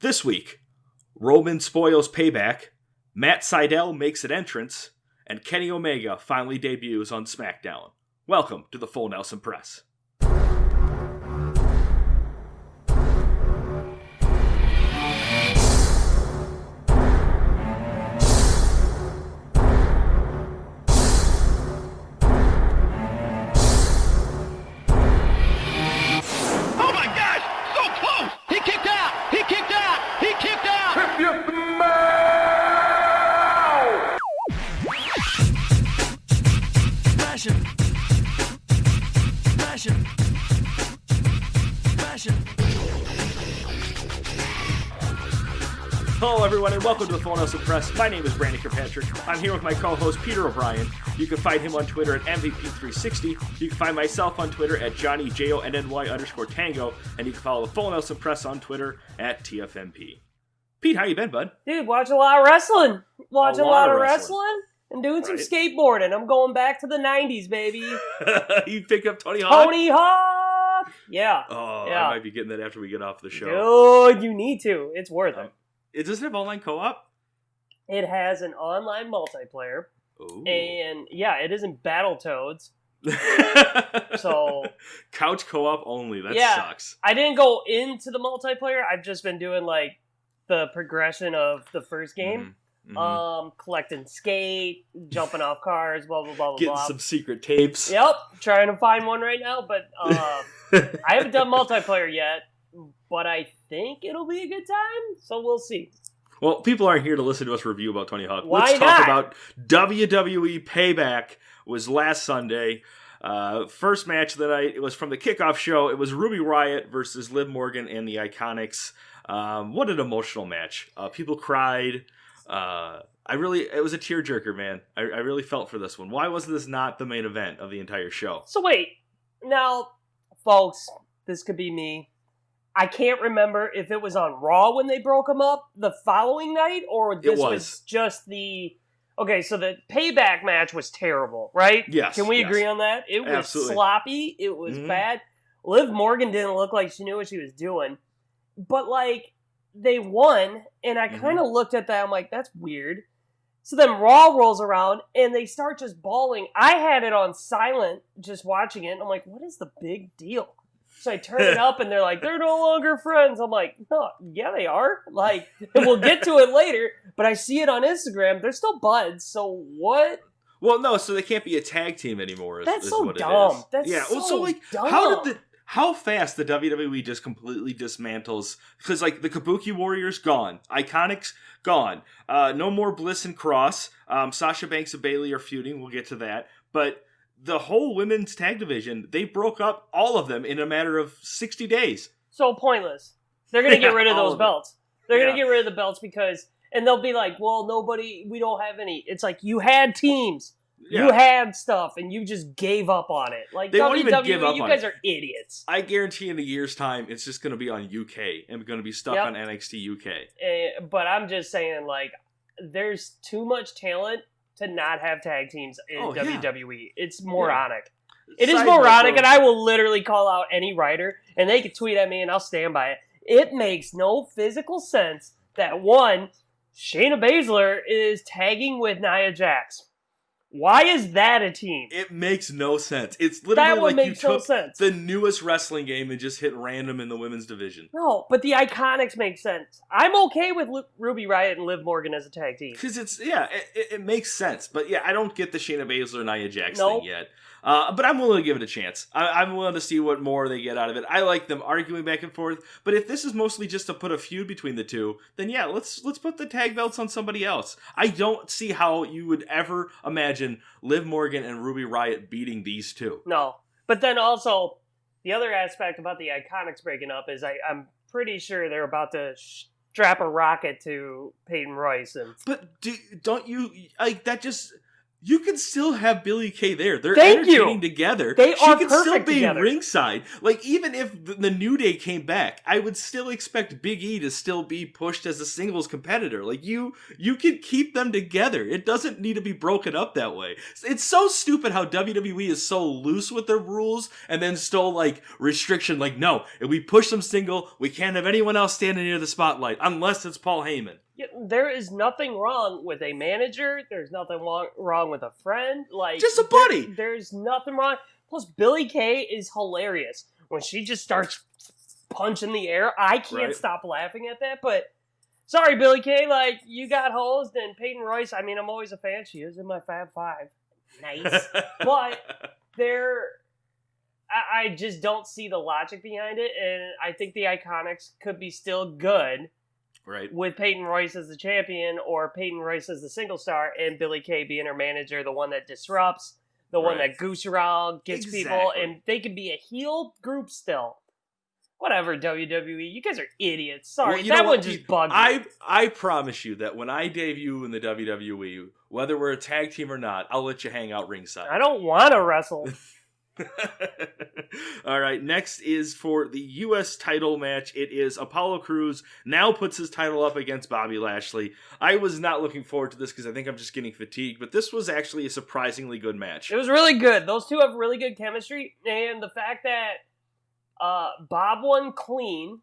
This week, Roman spoils Payback, Matt Sydal makes an entrance, and Kenny Omega finally debuts on SmackDown. Welcome to the Full Nelson Press. Hello everyone and welcome to the Full Nelson Press. My name is Brandon Kirkpatrick. I'm here with my co-host Peter O'Brien. You can find him on Twitter at MVP360. You can find myself on Twitter at JohnnyJONNY_Tango. And you can follow the Full Nelson Press on Twitter at TFNP. Pete, how you been, bud? Dude, watching a lot of wrestling. Watching a lot of wrestling and doing some skateboarding. I'm going back to the 90s, baby. You pick up Tony Hawk? Tony Hawk! Yeah. Oh, yeah. I might be getting that after we get off the show. Dude, you need to. It's worth it. It doesn't have online co-op? It has an online multiplayer. Ooh. And yeah, it isn't Battletoads. So couch co-op only. That sucks. I didn't go into the multiplayer. I've just been doing like the progression of the first game. Mm-hmm. Collecting skate, jumping off cars, blah blah blah blah. Getting some secret tapes. Yep, trying to find one right now, but I haven't done multiplayer yet. But I think it'll be a good time, so we'll see. Well, people aren't here to listen to us review about Tony Hawk. Why Let's not? talk about WWE Payback. Was last Sunday. First match of the night. It was from the kickoff show. It was Ruby Riott versus Liv Morgan and the Iconics. What an emotional match. People cried. It was a tearjerker, man. I really felt for this one. Why was this not the main event of the entire show? So wait, now, folks, this could be me. I can't remember if it was on Raw when they broke them up the following night, or this was just the... Okay, so the Payback match was terrible, right? Yes. Can we agree on that? It was Absolutely. Sloppy. It was bad. Liv Morgan didn't look like she knew what she was doing. But, like, they won, and I kind of looked at that. I'm like, that's weird. So then Raw rolls around, and they start just bawling. I had it on silent, just watching it, and I'm like, what is the big deal? So I turn it up, and they're like, they're no longer friends. I'm like, no, yeah, they are. Like, and we'll get to it later, but I see it on Instagram. They're still buds, so what? Well, no, so they can't be a tag team anymore. That's is so what dumb. It is. That's so dumb. How fast the WWE just completely dismantles, because like the Kabuki Warriors gone, Iconics gone, no more Bliss and Cross, Sasha Banks and Bayley are feuding. We'll get to that, but the whole women's tag division, they broke up all of them in a matter of 60 days. So pointless. They're going to get rid of those belts. They're going to get rid of the belts and they'll be like, well, we don't have any. It's like, you had teams. Yeah. You had stuff, and you just gave up on it. Like, they won't even give up you on guys it. Are idiots. I guarantee in a year's time, it's just going to be on UK and going to be stuck on NXT UK. But I'm just saying, like, there's too much talent to not have tag teams in WWE. Yeah. It's moronic. It is moronic, and I will literally call out any writer, and they can tweet at me, and I'll stand by it. It makes no physical sense that, one, Shayna Baszler is tagging with Nia Jax. Why is that a team? It makes no sense. It's literally like you took the newest wrestling game and just hit random in the women's division. No, but the Iconics make sense. I'm okay with Ruby Riott and Liv Morgan as a tag team. Because it makes sense. But yeah, I don't get the Shayna Baszler Nia Jax thing yet. But I'm willing to give it a chance. I'm willing to see what more they get out of it. I like them arguing back and forth. But if this is mostly just to put a feud between the two, then yeah, let's put the tag belts on somebody else. I don't see how you would ever imagine Liv Morgan and Ruby Riott beating these two. No. But then also, the other aspect about the Iconics breaking up is I'm pretty sure they're about to strap a rocket to Peyton Royce. But don't you... like that just... You can still have Billie Kay there. They're Thank entertaining you. together. They she are can still perfect be together. ringside. Like, even if the New Day came back, I would still expect Big E to still be pushed as a singles competitor. Like, you can keep them together. It doesn't need to be broken up that way. It's so stupid how WWE is so loose with their rules and then still, like, restriction. Like, no, if we push them single, we can't have anyone else standing near the spotlight unless it's Paul Heyman. Yeah, there is nothing wrong with a manager. There's nothing wrong with a friend. Like, Just a buddy. There's nothing wrong. Plus, Billie Kay is hilarious. When she just starts punching the air, I can't stop laughing at that. But, sorry, Billie Kay, like, you got hosed. And Peyton Royce, I mean, I'm always a fan. She is in my Fab Five. Nice. But, I just don't see the logic behind it. And I think the Iconics could be still good. Right. With Peyton Royce as the champion or Peyton Royce as the single star and Billie Kay being her manager, the one that disrupts, the one that goose around, gets people, and they can be a heel group still. Whatever, WWE. You guys are idiots. Sorry, that one just bugged me. I promise you that when I debut in the WWE, whether we're a tag team or not, I'll let you hang out ringside. I don't want to wrestle. All right, next is for the U.S. title match. It is Apollo Crews now puts his title up against Bobby Lashley. I was not looking forward to this because I think I'm just getting fatigued, but this was actually a surprisingly good match. It was really good. Those two have really good chemistry, and the fact that Bob won clean,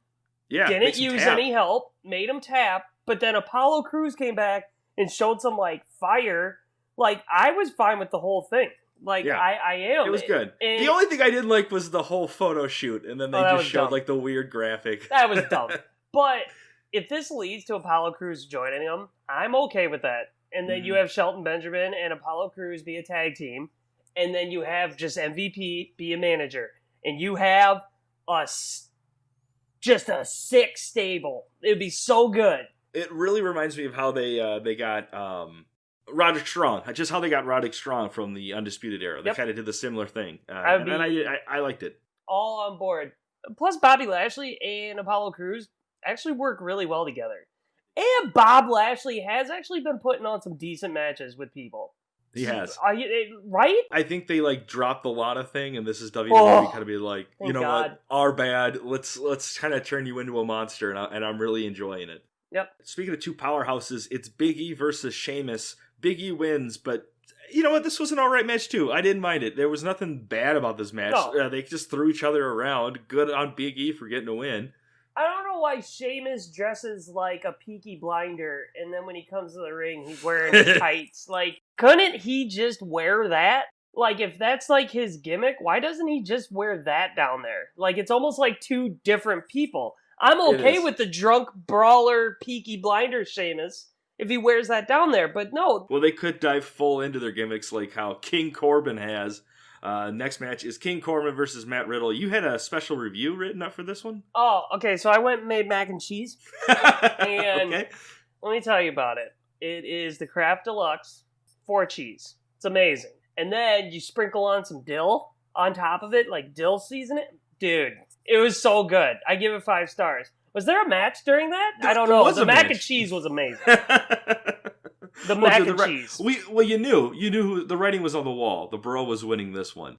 didn't use any help, made him tap, but then Apollo Crews came back and showed some, like, fire. Like, I was fine with the whole thing. Like, I am. It was good. The only thing I didn't like was the whole photo shoot, and then they just showed, like, the weird graphic. That was dumb. But if this leads to Apollo Crews joining them, I'm okay with that. And then you have Shelton Benjamin and Apollo Crews be a tag team, and then you have just MVP be a manager. And you have just a sick stable. It would be so good. It really reminds me of how they got... Roderick Strong, just how they got Roderick Strong from the Undisputed Era. They kind of did the similar thing. I liked it. All on board. Plus, Bobby Lashley and Apollo Crews actually work really well together. And Bob Lashley has actually been putting on some decent matches with people. He has. Right? I think they, like, dropped the Lana thing, and this is WWE kind of be like, you know what, our bad. Let's kind of turn you into a monster, and I'm really enjoying it. Yep. Speaking of two powerhouses, it's Big E versus Sheamus. Big E wins, but you know what? This was an alright match too. I didn't mind it. There was nothing bad about this match. No. They just threw each other around. Good on Big E for getting a win. I don't know why Sheamus dresses like a Peaky Blinder, and then when he comes to the ring, he's wearing tights. Like, couldn't he just wear that? Like, if that's like his gimmick, why doesn't he just wear that down there? Like, it's almost like two different people. I'm okay with the drunk brawler Peaky Blinder Sheamus if he wears that down there, but no. Well, they could dive full into their gimmicks like how King Corbin has. Next match is King Corbin versus Matt Riddle. You had a special review written up for this one? Oh, okay, so I went and made mac and cheese. And let me tell you about it. It is the Kraft Deluxe 4 cheese. It's amazing. And then you sprinkle on some dill on top of it, like dill seasoning. Dude, it was so good. I give it 5 stars. Was there a match during that? I don't know. The mac and cheese was amazing. The mac and cheese. You knew who the writing was on the wall. The bro was winning this one.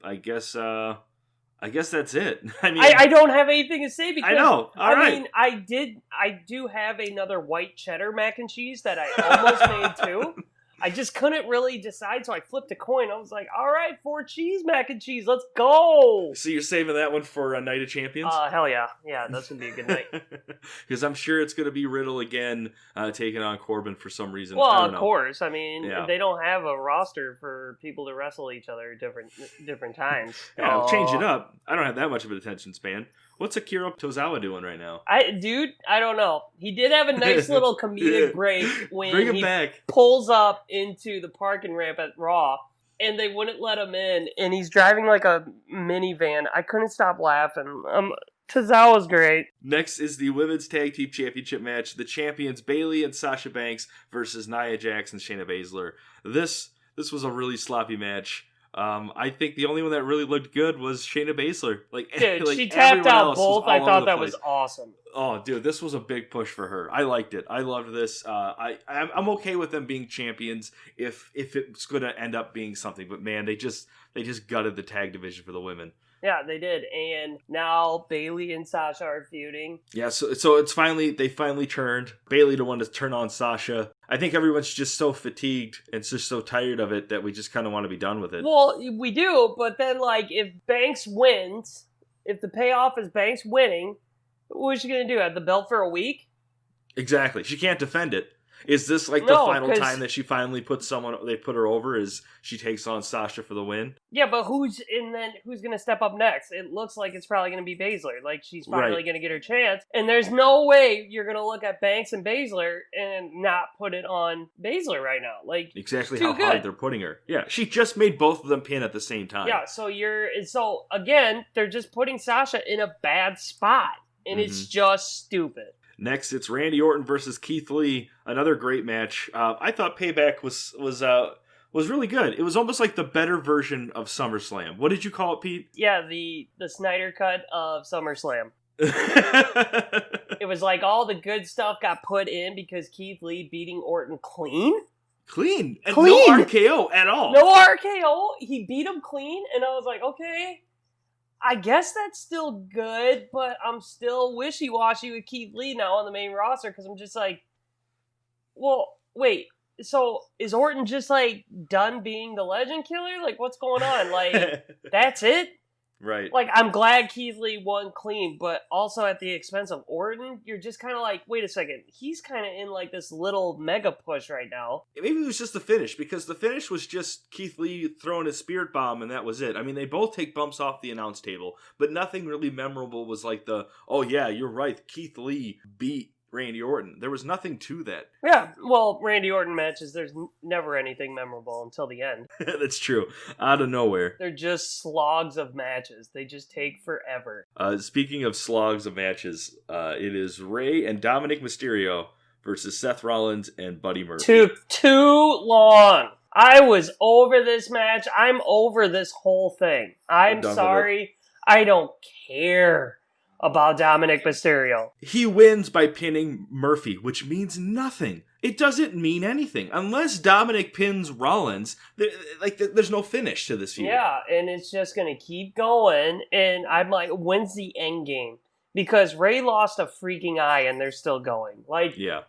I guess that's it. I mean, I don't have anything to say because I know. I mean, I do have another white cheddar mac and cheese that I almost made too. I just couldn't really decide, so I flipped a coin. I was like, all right, 4 cheese mac and cheese, let's go! So you're saving that one for a Night of Champions? Hell yeah. Yeah, that's going to be a good night. Because I'm sure it's going to be Riddle again taking on Corbin for some reason. Well, of course. I mean, they don't have a roster for people to wrestle each other at different times. Yeah, change it up. I don't have that much of an attention span. What's Akira Tozawa doing right now? I don't know. He did have a nice little comedic break when he pulls up into the parking ramp at Raw, and they wouldn't let him in, and he's driving like a minivan. I couldn't stop laughing. Tozawa's great. Next is the Women's Tag Team Championship match. The champions Bayley and Sasha Banks versus Nia Jax and Shayna Baszler. This was a really sloppy match. I think the only one that really looked good was Shayna Baszler. Dude, like she tapped out both. I thought that place. was awesome. Oh, dude, this was a big push for her. I liked it. I loved this. I'm okay with them being champions if it's going to end up being something. But man, they just gutted the tag division for the women. Yeah, they did, and now Bayley and Sasha are feuding. Yeah, so they finally turned. Bayley the one to turn on Sasha. I think everyone's just so fatigued and just so tired of it that we just kind of want to be done with it. Well, we do, but then if Banks wins, if the payoff is Banks winning, what is she gonna do? Have the belt for a week? Exactly. She can't defend it. Is this the final time that she finally puts they put her over, is she takes on Sasha for the win? Yeah, but who's going to step up next? It looks like it's probably going to be Baszler. She's finally going to get her chance. And there's no way you're going to look at Banks and Baszler and not put it on Baszler right now. Exactly how hard they're putting her. Yeah, she just made both of them pin at the same time. Yeah, so again, they're just putting Sasha in a bad spot. And it's just stupid. Next, it's Randy Orton versus Keith Lee. Another great match. I thought Payback was really good. It was almost like the better version of SummerSlam. What did you call it, Pete? Yeah, the Snyder cut of SummerSlam. It was all the good stuff got put in because Keith Lee beating Orton clean. Clean. And no RKO at all. No RKO. He beat him clean, and I was like, okay, I guess that's still good, but I'm still wishy-washy with Keith Lee now on the main roster because I'm just well, wait, so is Orton just done being the legend killer? What's going on? That's it? Right. I'm glad Keith Lee won clean, but also at the expense of Orton, you're just kind of wait a second, he's kind of in this little mega push right now. Maybe it was just the finish, because the finish was just Keith Lee throwing his spirit bomb, and that was it. I mean, they both take bumps off the announce table, but nothing really memorable was oh yeah, you're right, Keith Lee beat Randy Orton. There was nothing to that. Yeah, well, Randy Orton matches, there's never anything memorable until the end. That's true. Out of nowhere. They're just slogs of matches. They just take forever. Speaking of slogs of matches, it is Rey and Dominic Mysterio versus Seth Rollins and Buddy Murphy. Took too long. I was over this match. I'm over this whole thing. I'm sorry. I don't care about Dominic Mysterio. He wins by pinning Murphy, which means nothing. It doesn't mean anything. Unless Dominic pins Rollins, there's no finish to this feud. Yeah, and it's just going to keep going, and I'm when's the end game? Because Ray lost a freaking eye, and they're still going.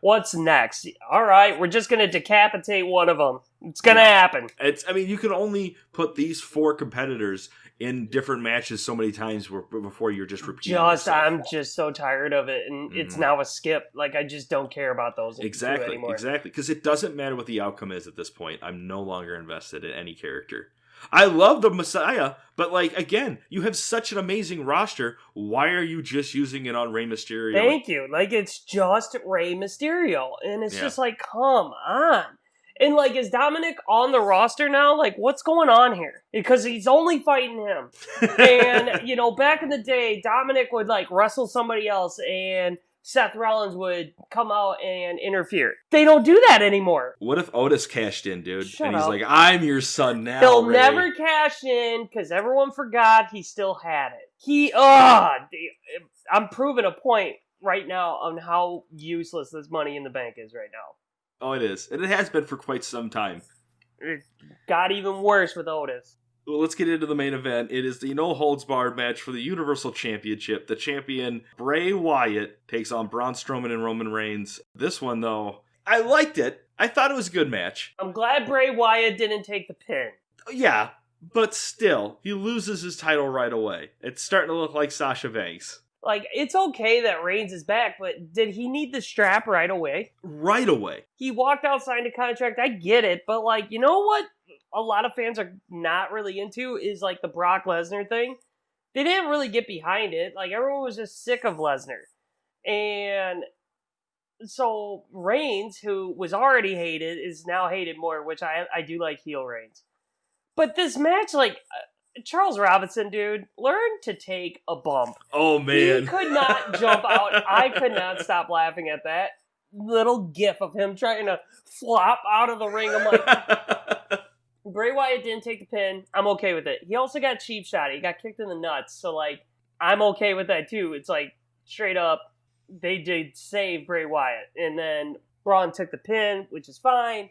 What's next? All right, we're just going to decapitate one of them. It's going to happen. You can only put these 4 competitors in different matches so many times before you're just repeating yourself. I'm just so tired of it, and it's now a skip. I just don't care about those anymore. Exactly, because it doesn't matter what the outcome is at this point. I'm no longer invested in any character. I love the Messiah, but again, you have such an amazing roster. Why are you just using it on Rey Mysterio? Thank you. It's just Rey Mysterio, and it's just come on. And is Dominic on the roster now? What's going on here? Because he's only fighting him. And, back in the day, Dominic would wrestle somebody else and Seth Rollins would come out and interfere. They don't do that anymore. What if Otis cashed in, dude? Shut up. He's I'm your son now, He'll Ray. never cash in because everyone forgot he still had it. I'm proving a point right now on how useless this Money in the Bank is right now. Oh, it is. And it has been for quite some time. It got even worse with Otis. Well, let's get into the main event. It is the no-holds-barred match for the Universal Championship. The champion, Bray Wyatt, takes on Braun Strowman and Roman Reigns. This one, though, I liked it. I thought it was a good match. I'm glad Bray Wyatt didn't take the pin. Yeah, but still, he loses his title right away. It's starting to look like Sasha Banks. It's okay that Reigns is back, but did he need the strap right away? Right away. He walked out, signed a contract. I get it, but you know what a lot of fans are not really into is the Brock Lesnar thing. They didn't really get behind it. Everyone was just sick of Lesnar. And so Reigns, who was already hated, is now hated more, which I do like heel Reigns. But this match, Charles Robinson, dude, learn to take a bump. Oh, man. He could not jump out. I could not stop laughing at that little gif of him trying to flop out of the ring. I'm Bray Wyatt didn't take the pin. I'm okay with it. He also got cheap shot. He got kicked in the nuts. So, like, I'm okay with that, too. It's like, straight up, they did save Bray Wyatt. And then Braun took the pin, which is fine.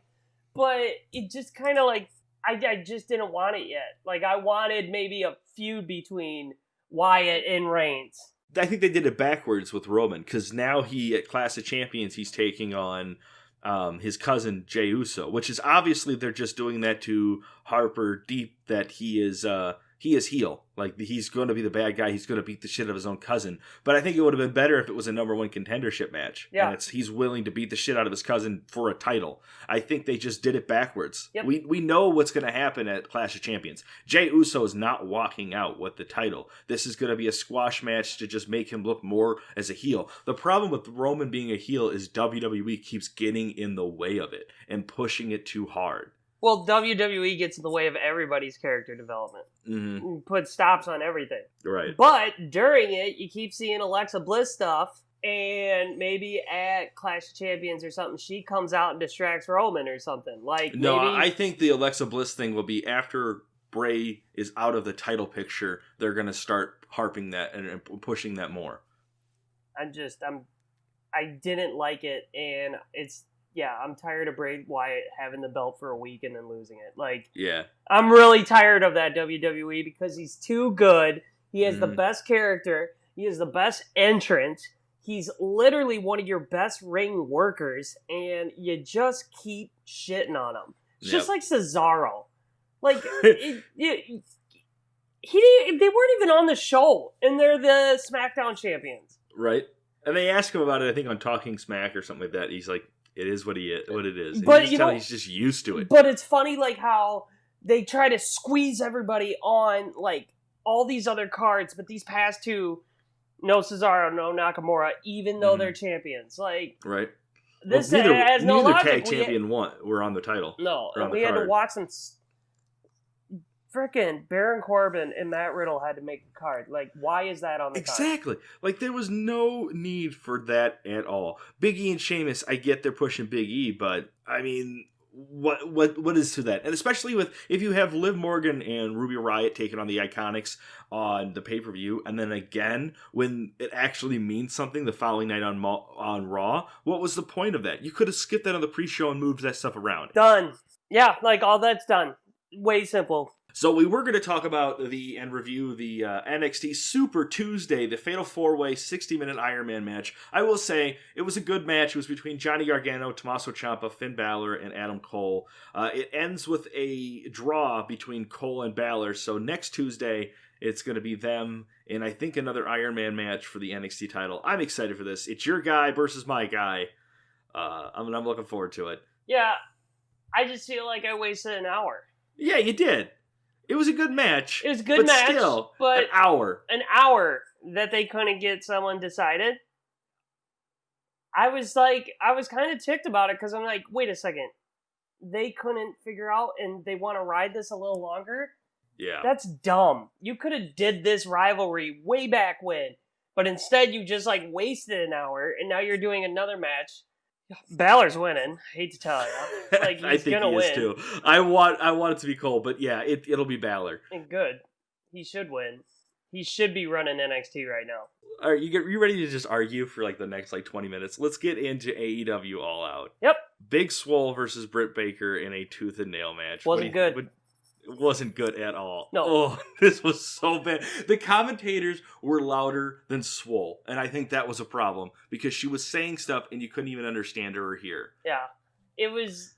But it just kind of, like, I just didn't want it yet. Like, I wanted maybe a feud between Wyatt and Reigns. I think they did it backwards with Roman, because now at Clash of Champions, he's taking on his cousin Jey Uso, which is obviously they're just doing that to Harper deep that he is heel. Like, he's going to be the bad guy. He's going to beat the shit out of his own cousin. But I think it would have been better if it was a number one contendership match. Yeah. And he's willing to beat the shit out of his cousin for a title. I think they just did it backwards. Yep. We know what's going to happen at Clash of Champions. Jey Uso is not walking out with the title. This is going to be a squash match to just make him look more as a heel. The problem with Roman being a heel is WWE keeps getting in the way of it and pushing it too hard. Well, WWE gets in the way of everybody's character development. Mm-hmm. Put stops on everything. Right. But during it, you keep seeing Alexa Bliss stuff, and maybe at Clash of Champions or something, she comes out and distracts Roman or something. Like, no, maybe... I think the Alexa Bliss thing will be after Bray is out of the title picture. They're going to start harping that and pushing that more. I didn't like it, and I'm tired of Bray Wyatt having the belt for a week and then losing it. Like, yeah, I'm really tired of that, WWE, because he's too good. He has the best character. He has the best entrance. He's literally one of your best ring workers, and you just keep shitting on him. It's just like Cesaro. Like, they weren't even on the show, and they're the Smackdown champions. Right. And they ask him about it, I think, on Talking Smack or something like that. He's like, it is what it is. And but he's just used to it. But it's funny, like, how they try to squeeze everybody on, like, all these other cards, but these past two, no Cesaro, no Nakamura, even though they're champions. Like, right. This has no logic. Neither tag champion were on the title. No, and we had to watch them. Frickin' Baron Corbin and Matt Riddle had to make the card. Like, why is that on the card? Exactly. Like, there was no need for that at all. Big E and Sheamus, I get they're pushing Big E, but, I mean, what is to that? And especially if you have Liv Morgan and Ruby Riott taking on the Iconics on the pay-per-view, and then again, when it actually means something the following night on Raw, what was the point of that? You could have skipped that on the pre-show and moved that stuff around. Done. Yeah, like, all that's done. Way simple. So we were going to talk about and review the NXT Super Tuesday, the Fatal 4-Way 60-minute Iron Man match. I will say, it was a good match. It was between Johnny Gargano, Tommaso Ciampa, Finn Balor, and Adam Cole. It ends with a draw between Cole and Balor, so next Tuesday, it's going to be them and I think another Iron Man match for the NXT title. I'm excited for this. It's your guy versus my guy. I'm looking forward to it. Yeah, I just feel like I wasted an hour. Yeah, you did. It was a good match. It was a good match, still, but an hour. An hour that they couldn't get someone decided. I was kind of ticked about it because I'm like, wait a second. They couldn't figure out and they want to ride this a little longer? Yeah. That's dumb. You could have did this rivalry way back when, but instead you just like wasted an hour and now you're doing another match. Balor's winning. Hate to tell you, like he's I think gonna he win. Is too. I want it to be Cole, but yeah, it'll be Balor. And good, he should win. He should be running NXT right now. All right, you ready to just argue for like the next 20 minutes? Let's get into AEW All Out. Yep. Big Swole versus Britt Baker in a tooth and nail match. Wasn't good. It wasn't good at all. No. Oh, this was so bad. The commentators were louder than Swole, and I think that was a problem because she was saying stuff and you couldn't even understand her or hear. Yeah. It was...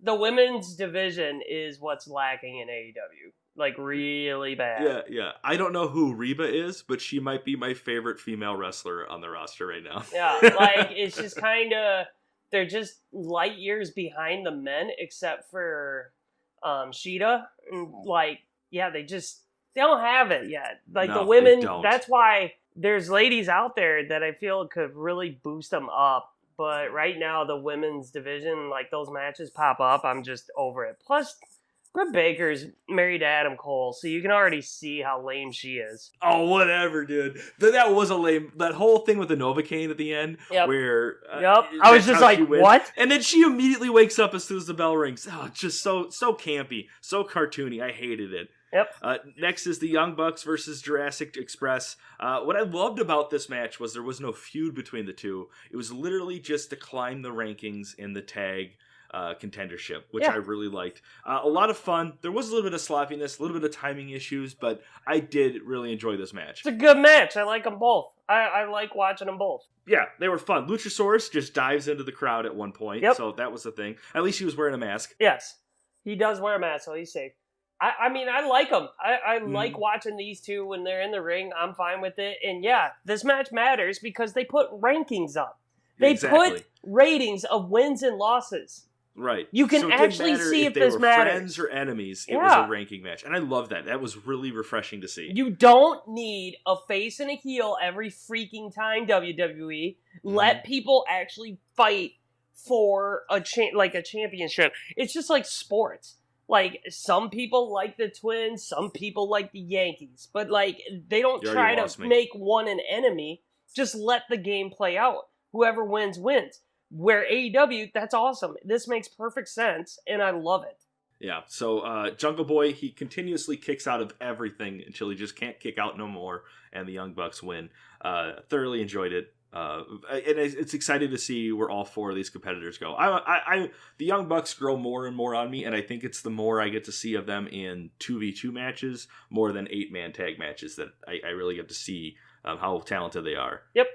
The women's division is what's lacking in AEW. Like, really bad. Yeah. I don't know who Reba is, but she might be my favorite female wrestler on the roster right now. Yeah, like, it's just kind of... They're just light years behind the men, except for... Sheeta, and like, yeah, they don't have it yet. Like, no, the women, they don't. That's why there's ladies out there that I feel could really boost them up. But right now, the women's division, like, those matches pop up, I'm just over it. Plus, Britt Baker's married to Adam Cole, so you can already see how lame she is. Oh, whatever, dude. That was a lame... That whole thing with the Novocaine at the end, where... I was just like, what? And then she immediately wakes up as soon as the bell rings. Oh, just so campy. So cartoony. I hated it. Yep. Next is the Young Bucks versus Jurassic Express. What I loved about this match was there was no feud between the two. It was literally just to climb the rankings in the tag contendership, which I really liked. A lot of fun. There was a little bit of sloppiness, a little bit of timing issues, but I did really enjoy this match. It's a good match. I like them both. I like watching them both. Yeah, they were fun. Luchasaurus just dives into the crowd at one point, so that was the thing. At least he was wearing a mask. Yes, he does wear a mask, so he's safe. I mean, I like them. I like watching these two when they're in the ring. I'm fine with it. And yeah, this match matters because they put rankings up. They put ratings of wins and losses. Right. You can actually see if this matters. Friends or enemies, it was a ranking match. And I love that. That was really refreshing to see. You don't need a face and a heel every freaking time, WWE. Let people actually fight for a championship. It's just like sports. Like, some people like the Twins, some people like the Yankees. But, like, they don't try to make one an enemy. Just let the game play out. Whoever wins, wins. Where AEW, that's awesome. This makes perfect sense, and I love it. Yeah, so Jungle Boy, he continuously kicks out of everything until he just can't kick out no more, and the Young Bucks win. Thoroughly enjoyed it. And it's exciting to see where all four of these competitors go. The Young Bucks grow more and more on me, and I think it's the more I get to see of them in 2v2 matches, more than 8-man tag matches, that I really get to see how talented they are. Yep.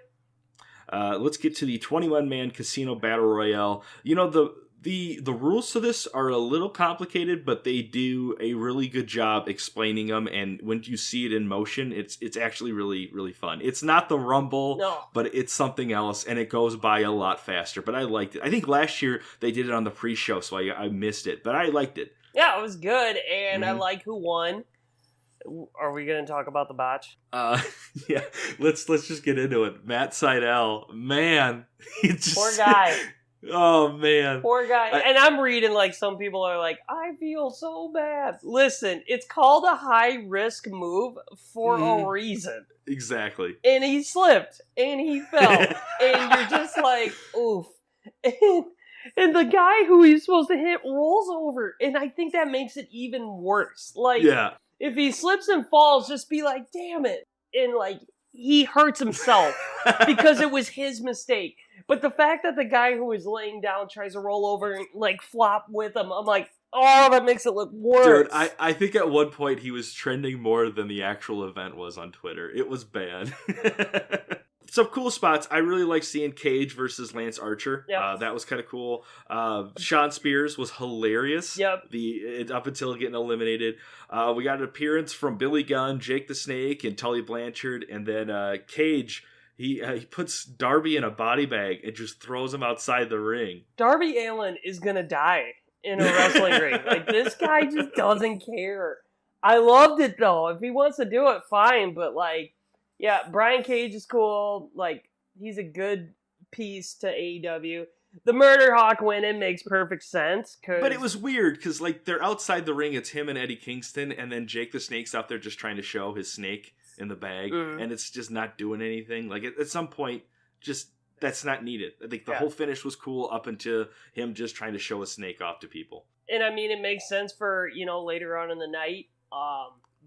Let's get to the 21-man Casino Battle Royale. You know, the rules to this are a little complicated, but they do a really good job explaining them, and when you see it in motion, it's actually really, really fun. It's not the Rumble, but it's something else, and it goes by a lot faster, but I liked it. I think last year they did it on the pre-show, so I missed it, but I liked it. Yeah, it was good, and I like who won. Are we going to talk about the botch? Yeah, let's just get into it. Matt Sydal, man, poor guy. Oh man, poor guy. And I'm reading like some people are like, I feel so bad. Listen, it's called a high risk move for a reason. Exactly. And he slipped and he fell, and you're just like, oof. And the guy who he's supposed to hit rolls over, and I think that makes it even worse. Like, if he slips and falls, just be like, damn it. And, like, he hurts himself because it was his mistake. But the fact that the guy who was laying down tries to roll over and, like, flop with him, I'm like, oh, that makes it look worse. Dude, I think at one point he was trending more than the actual event was on Twitter. It was bad. Some cool spots. I really like seeing Cage versus Lance Archer. Yep. That was kind of cool. Sean Spears was hilarious. Yep. Up until getting eliminated. We got an appearance from Billy Gunn, Jake the Snake, and Tully Blanchard. And then Cage, he puts Darby in a body bag and just throws him outside the ring. Darby Allin is going to die in a wrestling ring. Like, this guy just doesn't care. I loved it, though. If he wants to do it, fine. But, like, yeah, Brian Cage is cool. Like, he's a good piece to AEW. The Murder Hawk winning makes perfect sense. But it was weird, because, like, they're outside the ring. It's him and Eddie Kingston, and then Jake the Snake's out there just trying to show his snake in the bag, and it's just not doing anything. Like, at some point, just, that's not needed. I think the whole finish was cool up until him just trying to show a snake off to people. And, I mean, it makes sense for, later on in the night.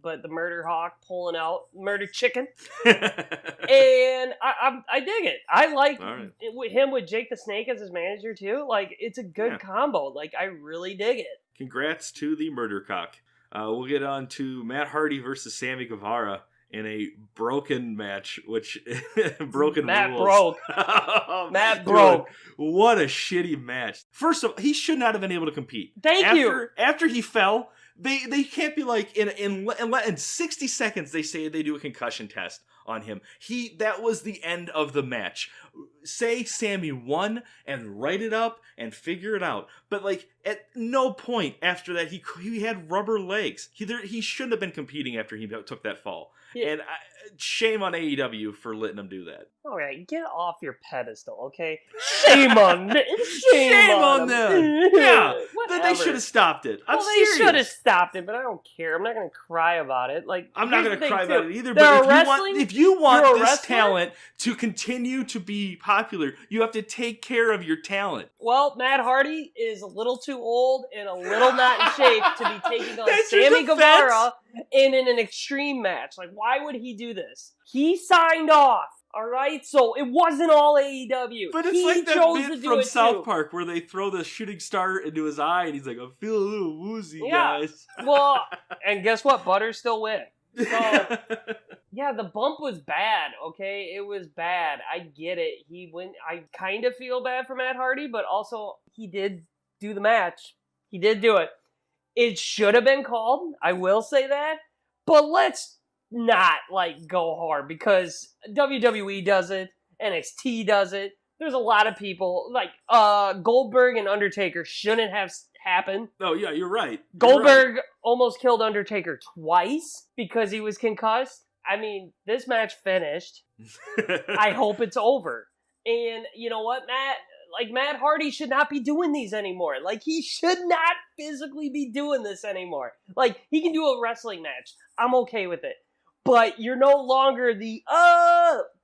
But the Murder Hawk pulling out Murder Chicken. And I dig it. I like him with Jake the Snake as his manager, too. Like, it's a good combo. Like, I really dig it. Congrats to the Murder Cock. We'll get on to Matt Hardy versus Sammy Guevara in a broken match, which broken Matt rules. Broke. Matt broke. What a shitty match. First of all, he should not have been able to compete. Thank you. After he fell, they can't be like, in 60 seconds, they say they do a concussion test on him. That was the end of the match. Say Sammy won and write it up and figure it out. But, like, at no point after that, he had rubber legs. He shouldn't have been competing after he took that fall. And shame on AEW for letting them do that. All right, get off your pedestal, okay? Shame on them. Shame on them. Yeah, they should have stopped it. I'm serious. They should have stopped it, but I don't care. I'm not going to cry about it. Like, I'm not going to cry about it either. But if you want this talent to continue to be popular, you have to take care of your talent. Well, Matt Hardy is a little too old and a little not in shape to be taking on Sammy Guevara in an extreme match. Like, why would he do this? He signed off. All right, so it wasn't all AEW. But it's like that bit from South Park where they throw the shooting star into his eye and he's like, I feel a little woozy, guys. Well, and guess what? Butters still win. So, yeah, the bump was bad, okay? It was bad. I get it. He went. I kind of feel bad for Matt Hardy, but also he did do the match. He did do it. It should have been called. I will say that. But let's not go hard because WWE does it, NXT does it. There's a lot of people Goldberg and Undertaker shouldn't have happened. Oh yeah, you're right. Goldberg almost killed Undertaker twice because he was concussed. I mean, this match finished. I hope it's over. And you know what, Matt Hardy should not be doing these anymore. He should not physically be doing this anymore. He can do a wrestling match. I'm okay with it. But you're no longer the,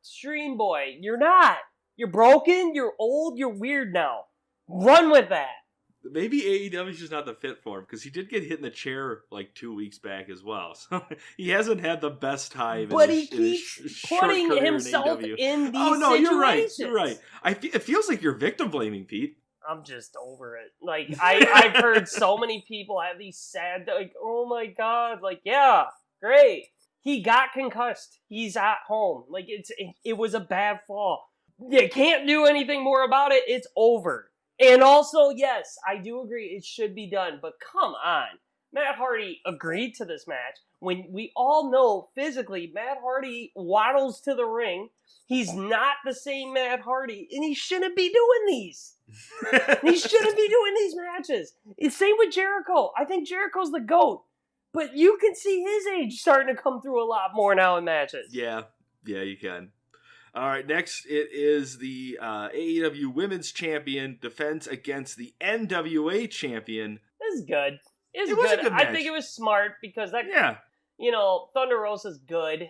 stream boy. You're not. You're broken, you're old, you're weird now. Run with that. Maybe AEW is just not the fit for him, because he did get hit in the chair 2 weeks back as well. So he hasn't had the best time. But he keeps putting himself in these situations. Oh, no, you're right. You're right. It feels like you're victim blaming, Pete. I'm just over it. I've heard so many people have these sad, oh my God, yeah, great. He got concussed. He's at home. It was a bad fall. You can't do anything more about it. It's over. And also, yes, I do agree it should be done. But come on. Matt Hardy agreed to this match when we all know physically Matt Hardy waddles to the ring. He's not the same Matt Hardy. And he shouldn't be doing these. He shouldn't be doing these matches. It's same with Jericho. I think Jericho's the GOAT. But you can see his age starting to come through a lot more now in matches. Yeah, you can. All right, next it is the AEW Women's Champion defense against the NWA Champion. This is good. It was a good match. I think it was smart because Thunder Rosa's good.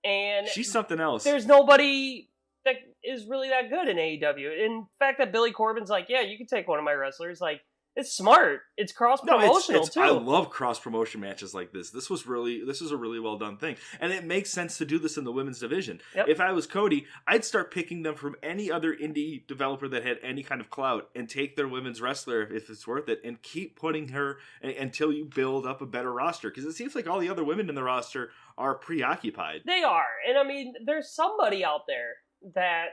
And she's something else. There's nobody that is really that good in AEW. In fact, that Billy Corbin's you can take one of my wrestlers. It's smart. It's cross-promotional, too. I love cross-promotion matches like this. This is a really well-done thing. And it makes sense to do this in the women's division. Yep. If I was Cody, I'd start picking them from any other indie developer that had any kind of clout and take their women's wrestler, if it's worth it, and keep putting her until you build up a better roster. Because it seems like all the other women in the roster are preoccupied. They are. And, I mean, there's somebody out there that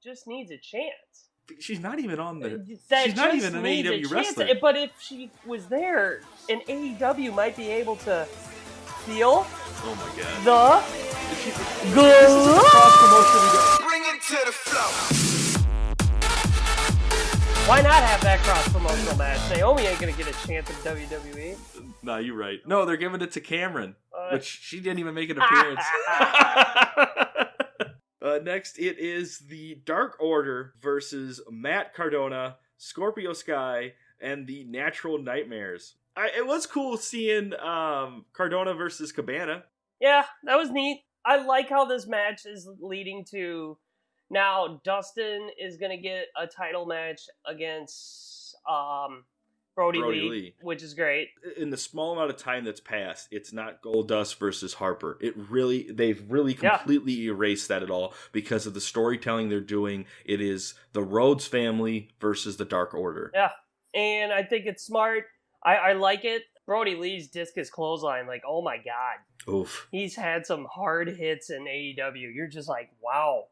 just needs a chance. She's not even on the. She's not even an AEW wrestler. But if she was there, an AEW might be able to feel. Oh my God. The good. This is a cross promotion. Bring it to the flow. Why not have that cross promotional match? Naomi ain't gonna get a chance in WWE. No, you're right. No, they're giving it to Cameron, which she didn't even make an appearance. Next, it is the Dark Order versus Matt Cardona, Scorpio Sky, and the Natural Nightmares. It was cool seeing Cardona versus Cabana. Yeah, that was neat. I like how this match is leading to now Dustin is going to get a title match against Brody Lee, which is great. In the small amount of time that's passed, it's not Goldust versus Harper. They've really completely erased that at all because of the storytelling they're doing. It is the Rhodes family versus the Dark Order. Yeah, and I think it's smart. I like it. Brody Lee's discus clothesline, oh my God. Oof. He's had some hard hits in AEW. You're just wow.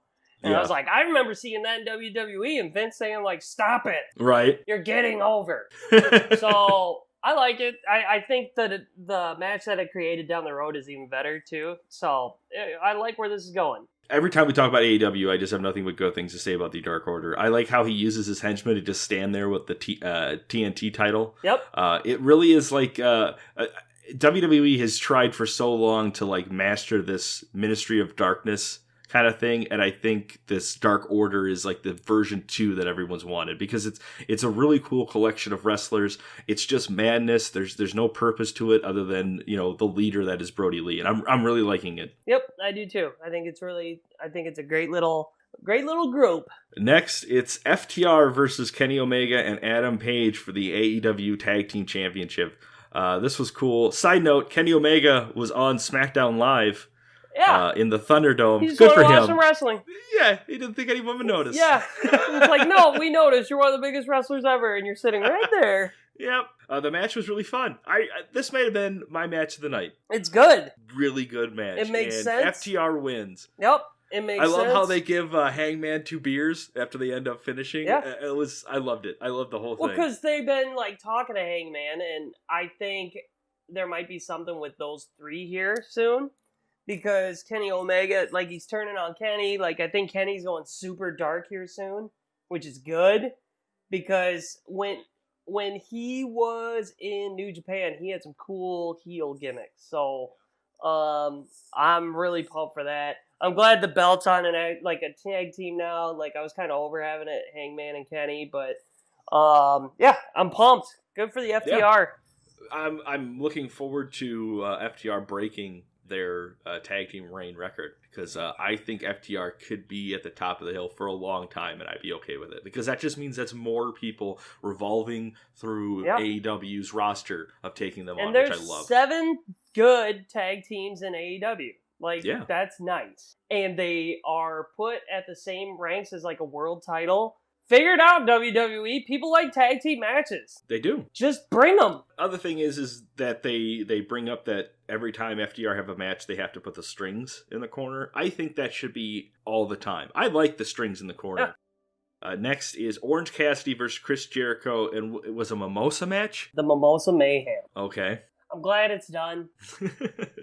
And I was I remember seeing that in WWE and Vince saying, stop it. Right. You're getting over. So, I like it. I think that the match that it created down the road is even better, too. So, I like where this is going. Every time we talk about AEW, I just have nothing but good things to say about the Dark Order. I like how he uses his henchmen to just stand there with the TNT title. Yep. It really is WWE has tried for so long to like master this Ministry of Darkness kind of thing, and I think this Dark Order is like the version 2 that everyone's wanted, because it's a really cool collection of wrestlers. It's just madness. There's no purpose to it other than, you know, the leader that is Brody Lee, and I'm really liking it. Yep, I do too. I think it's a great little group. Next, it's FTR versus Kenny Omega and Adam Page for the AEW Tag Team Championship. This was cool. Side note, Kenny Omega was on SmackDown Live. Yeah. In the Thunderdome. He's good for him. Watch some wrestling. Yeah, he didn't think anyone would notice. Yeah. It's like, no, we noticed. You're one of the biggest wrestlers ever, and you're sitting right there. Yep. The match was really fun. This might have been my match of the night. It's good. Really good match. It makes and sense. FTR wins. Yep. It makes sense. I love how they give Hangman 2 beers after they end up finishing. Yeah. I loved it. I loved the whole Well, thing. because they've been like talking to Hangman, and I think there might be something with those 3 here soon. Because Kenny Omega, like, he's turning on Kenny. Like, I think Kenny's going super dark here soon, which is good. Because when he was in New Japan, he had some cool heel gimmicks. So, I'm really pumped for that. I'm glad the belt's on a tag team now. Like, I was kind of over having it, Hangman and Kenny. But, yeah, I'm pumped. Good for the FTR. Yeah. I'm looking forward to FTR breaking their tag team reign record, because I think FTR could be at the top of the hill for a long time, and I'd be okay with it, because that just means that's more people revolving through AEW's roster of taking them on, which I love. And there's 7 good tag teams in AEW. Like, that's nice. And they are put at the same ranks as like a world title. Figure it out, WWE. People like tag team matches. They do. Just bring them. Other thing is that they bring up that every time FTR have a match, they have to put the strings in the corner. I think that should be all the time. I like the strings in the corner. Yeah. Next is Orange Cassidy versus Chris Jericho, and it was a Mimosa match? The Mimosa Mayhem. Okay. I'm glad it's done.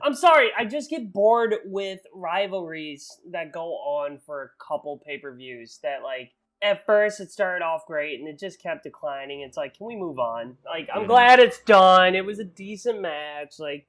I'm sorry, I just get bored with rivalries that go on for a couple pay-per-views that, like, at first, it started off great, and it just kept declining. It's like, can we move on? Like, I'm glad it's done. It was a decent match. Like,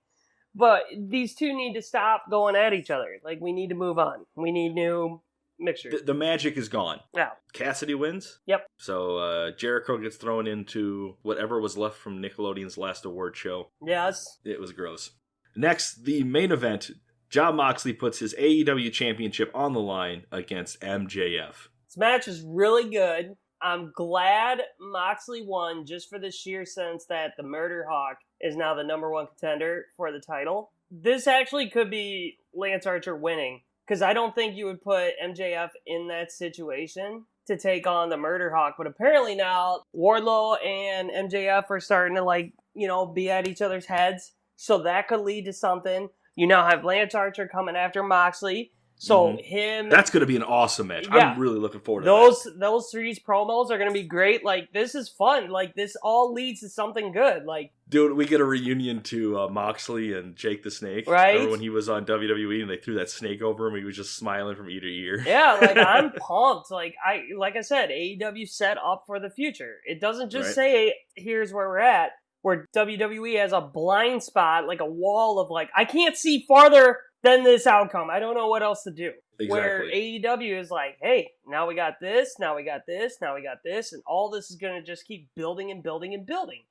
but these two need to stop going at each other. Like, we need to move on. We need new mixtures. The magic is gone. Yeah. Cassidy wins. Yep. So Jericho gets thrown into whatever was left from Nickelodeon's last award show. Yes. It was gross. Next, the main event. Jon Moxley puts his AEW championship on the line against MJF. This match is really good. I'm glad Moxley won, just for the sheer sense that the Murder Hawk is now the #1 contender for the title. This actually could be Lance Archer winning, because I don't think you would put MJF in that situation to take on the Murder Hawk. But apparently now Wardlow and MJF are starting to, like, you know, be at each other's heads. So that could lead to something. You now have Lance Archer coming after Moxley. So that's going to be an awesome match. Yeah. I'm really looking forward to that. Those 3 promos are going to be great. Like, this is fun. Like, this all leads to something good. Like, dude, we get a reunion to Moxley and Jake the Snake. Right? Remember when he was on WWE and they threw that snake over him? He was just smiling from ear to ear. Yeah, like, I'm pumped. Like I said, AEW set up for the future. It doesn't just say, here's where we're at, where WWE has a blind spot, like a wall of, like, I can't see farther than this outcome. I don't know what else to do. Exactly. Where AEW is like, hey, now we got this, now we got this, now we got this, and all this is going to just keep building and building and building.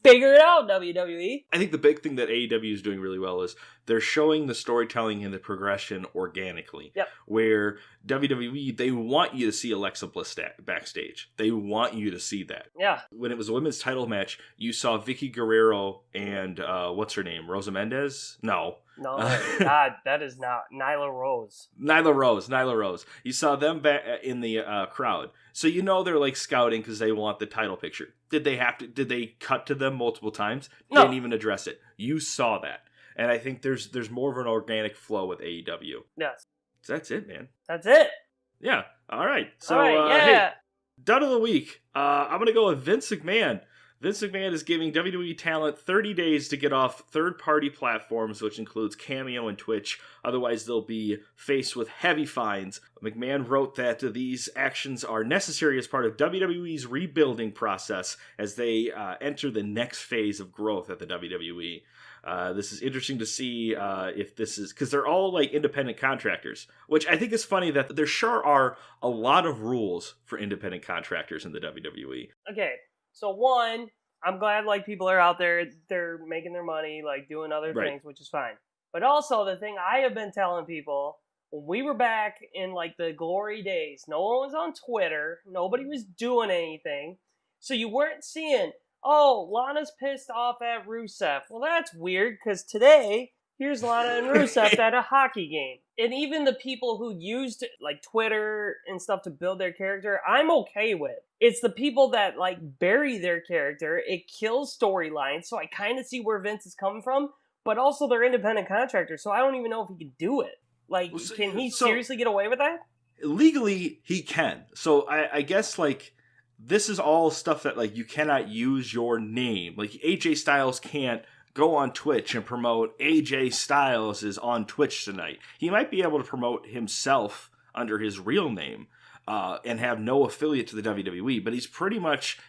Figure it out, WWE. I think the big thing that AEW is doing really well is they're showing the storytelling and the progression organically. Yep. Where WWE, they want you to see Alexa Bliss backstage. They want you to see that. Yeah. When it was a women's title match, you saw Vicky Guerrero and, what's her name? Rosa Mendez? No. No, God, that is not Nyla Rose. Nyla Rose. You saw them back in the crowd. So you know they're like scouting because they want the title picture. Did they cut to them multiple times? No. Didn't even address it. You saw that. And I think there's more of an organic flow with AEW. Yes. So that's it, man. That's it. Yeah. All right. So, yeah. hey, dud of the week. I'm going to go with Vince McMahon. Vince McMahon is giving WWE talent 30 days to get off third-party platforms, which includes Cameo and Twitch. Otherwise, they'll be faced with heavy fines. McMahon wrote that these actions are necessary as part of WWE's rebuilding process as they enter the next phase of growth at the WWE. This is interesting to see if this is... Because they're all like independent contractors, which I think is funny that there sure are a lot of rules for independent contractors in the WWE. Okay, so one, I'm glad like people are out there, they're making their money, like doing other things, which is fine. But also the thing I have been telling people, when we were back in like the glory days, no one was on Twitter, nobody was doing anything, so you weren't seeing... Oh, Lana's pissed off at Rusev. Well, that's weird, because today, here's Lana and Rusev at a hockey game. And even the people who used, like, Twitter and stuff to build their character, I'm okay with. It's the people that, like, bury their character. It kills storylines, so I kind of see where Vince is coming from. But also, they're independent contractors, so I don't even know if he can do it. Like, can he seriously get away with that? Legally, he can. So, I guess, like... This is all stuff that, like, you cannot use your name. Like, AJ Styles can't go on Twitch and promote AJ Styles is on Twitch tonight. He might be able to promote himself under his real name and have no affiliate to the WWE, but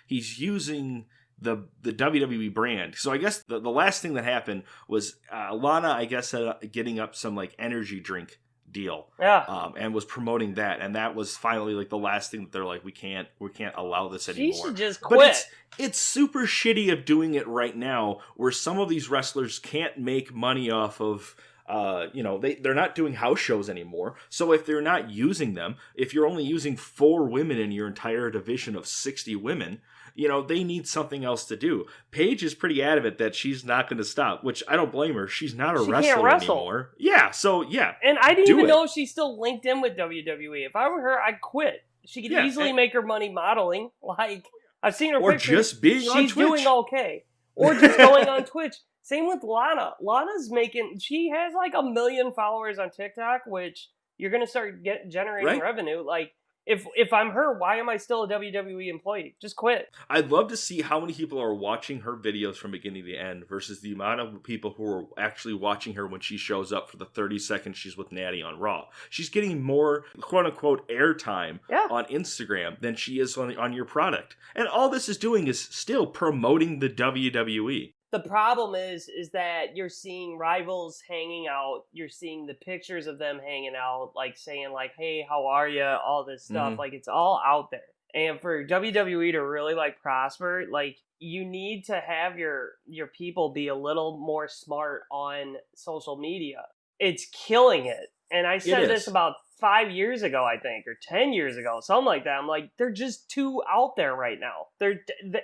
he's using the WWE brand. So I guess the last thing that happened was Lana, I guess, getting up some, like, energy drink deal, and was promoting that, and that was finally like the last thing that they're like, we can't allow this anymore. She should just quit. But it's super shitty of doing it right now, where some of these wrestlers can't make money off of. They're not doing house shows anymore. So if they're not using them, if you're only using 4 women in your entire division of 60 women, they need something else to do. Paige is pretty adamant that she's not going to stop, which I don't blame her. She's not a wrestler anymore. Yeah, so yeah. And I didn't even know if she's still linked in with WWE. If I were her, I'd quit. She could easily make her money modeling. Like, I've seen her pictures. Or just being on Twitch. She's doing okay. Or just going on Twitch. Same with Lana. She has like 1 million followers on TikTok, which you're going to start generating revenue. Like, if I'm her, why am I still a WWE employee? Just quit. I'd love to see how many people are watching her videos from beginning to end versus the amount of people who are actually watching her when she shows up for the 30 seconds she's with Natty on Raw. She's getting more quote-unquote airtime on Instagram than she is on your product. And all this is doing is still promoting the WWE. The problem is that you're seeing rivals hanging out. You're seeing the pictures of them hanging out, like saying like, hey, how are you? All this stuff. Mm-hmm. Like, it's all out there. And for WWE to really like prosper, like, you need to have your people be a little more smart on social media. It's killing it. And I said this about 5 years ago, I think, or 10 years ago, something like that. I'm like, they're just too out there right now.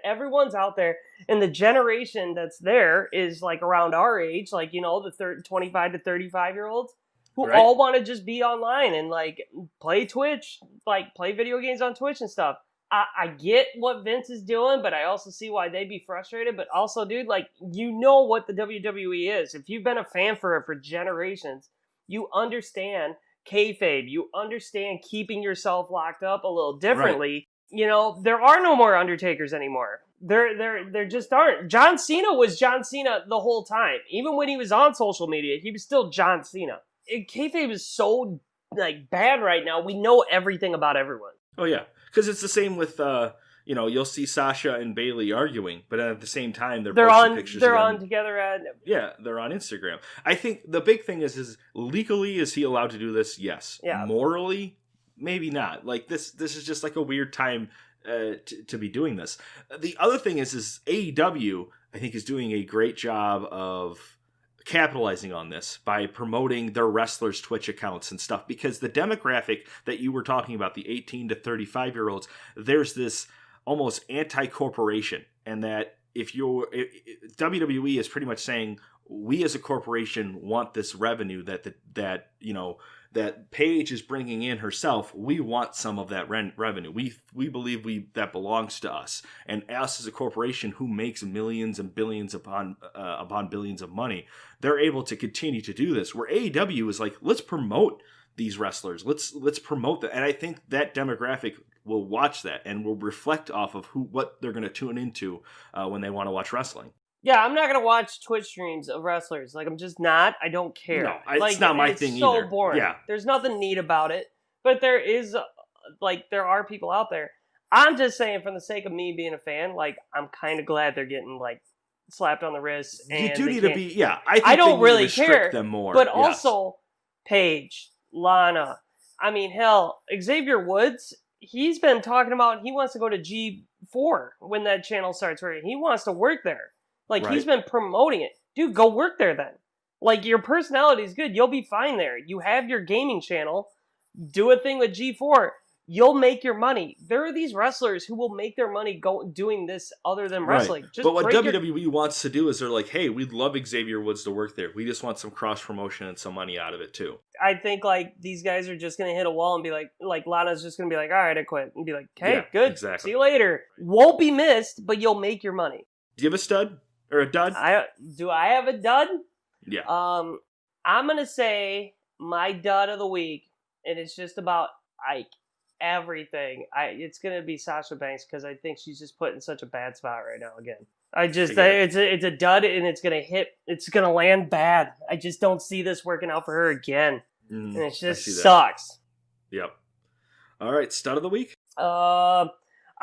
Everyone's out there, and the generation that's there is like around our age, like, the 25 to 35 year olds who all want to just be online and like play Twitch, like play video games on Twitch and stuff. I get what Vince is doing, but I also see why they'd be frustrated. But also, dude, like, what the WWE is. If you've been a fan for generations, you understand kayfabe. You understand keeping yourself locked up a little differently. Right. There are no more Undertakers anymore. There just aren't. John Cena was John Cena the whole time. Even when he was on social media, he was still John Cena. Kayfabe is so like bad right now. We know everything about everyone. Oh yeah, because it's the same with you'll see Sasha and Bayley arguing, but at the same time they're posting pictures. They're on together at they're on Instagram. I think the big thing is legally, is he allowed to do this? Yes. Yeah. Morally, maybe not. Like this is just like a weird time to be doing this. The other thing is AEW, I think, is doing a great job of capitalizing on this by promoting their wrestlers' Twitch accounts and stuff, because the demographic that you were talking about, the 18 to 35 year olds, there's this almost anti-corporation, and that WWE is pretty much saying, we as a corporation want this revenue that Paige is bringing in herself. We want some of that revenue. We believe that belongs to us, and us as a corporation who makes millions and billions upon billions of money, they're able to continue to do this. Where AEW is like, let's promote these wrestlers. Let's promote that. And I think that demographic will watch that and will reflect off of what they're going to tune into when they want to watch wrestling. Yeah, I'm not going to watch Twitch streams of wrestlers. Like, I'm just not. I don't care. No, it's not my thing either. It's so boring. Yeah. There's nothing neat about it. But there is, there are people out there. I'm just saying, for the sake of me being a fan, I'm kind of glad they're getting, slapped on the wrist. And you do need to be, I don't really care. Them more. But also, Paige, Lana, hell, Xavier Woods, he's been talking about he wants to go to G4 when that channel starts working. He wants to work there. He's been promoting it. Dude, go work there then. Your personality is good. You'll be fine there. You have your gaming channel. Do a thing with G4. You'll make your money. There are these wrestlers who will make their money doing this other than wrestling. Right. But what WWE wants to do is they're like, hey, we'd love Xavier Woods to work there. We just want some cross-promotion and some money out of it, too. I think, these guys are just going to hit a wall and be like Lana's just going to be like, all right, I quit. And be like, hey, good. Exactly. See you later. Won't be missed, but you'll make your money. Do you have a stud? Or a dud? Do I have a dud? Yeah. I'm going to say my dud of the week, and it's just about, everything. It's going to be Sasha Banks, because I think she's just put in such a bad spot right now again. It's a dud, and it's going to land bad. I just don't see this working out for her again. And it just sucks. Yep. All right, stud of the week?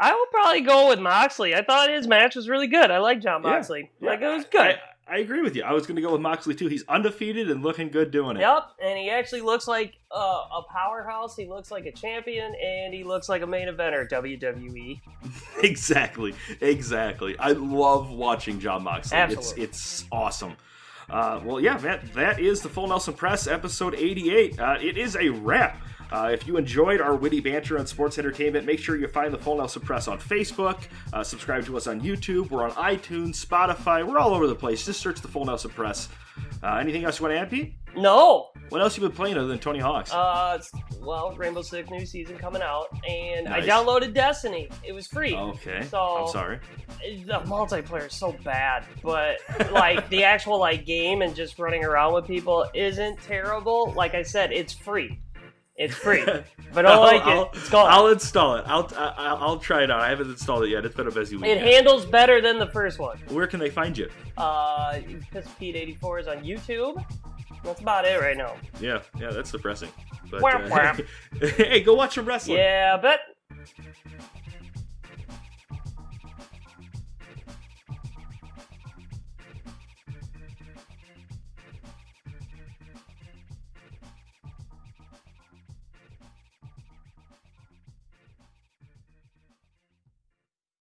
I will probably go with Moxley. I thought his match was really good. I like Jon Moxley. Yeah. It was good. I agree with you. I was going to go with Moxley, too. He's undefeated and looking good doing it. Yep, and he actually looks like a powerhouse. He looks like a champion, and he looks like a main eventer at WWE. Exactly. I love watching Jon Moxley. Absolutely. It's awesome. That is the Full Nelson Press, episode 88. It is a wrap. If you enjoyed our witty banter on sports entertainment, make sure you find the Full Nelson Press on Facebook. Subscribe to us on YouTube. We're on iTunes, Spotify. We're all over the place. Just search the Full Nelson Press. Anything else you want to add, Pete? No. What else you been playing other than Tony Hawk's? Rainbow Six new season coming out, and nice. I downloaded Destiny. It was free. Okay. So I'm sorry. The multiplayer is so bad, but the actual game and just running around with people isn't terrible. Like I said, it's free. It's free. If I don't like it, it's gone. I'll install it. I'll try it out. I haven't installed it yet. It's been a busy week. It handles better than the first one. Where can they find you? Piss Pete 84 is on YouTube. That's about it right now. Yeah, that's depressing. But hey, go watch some wrestling. Yeah, but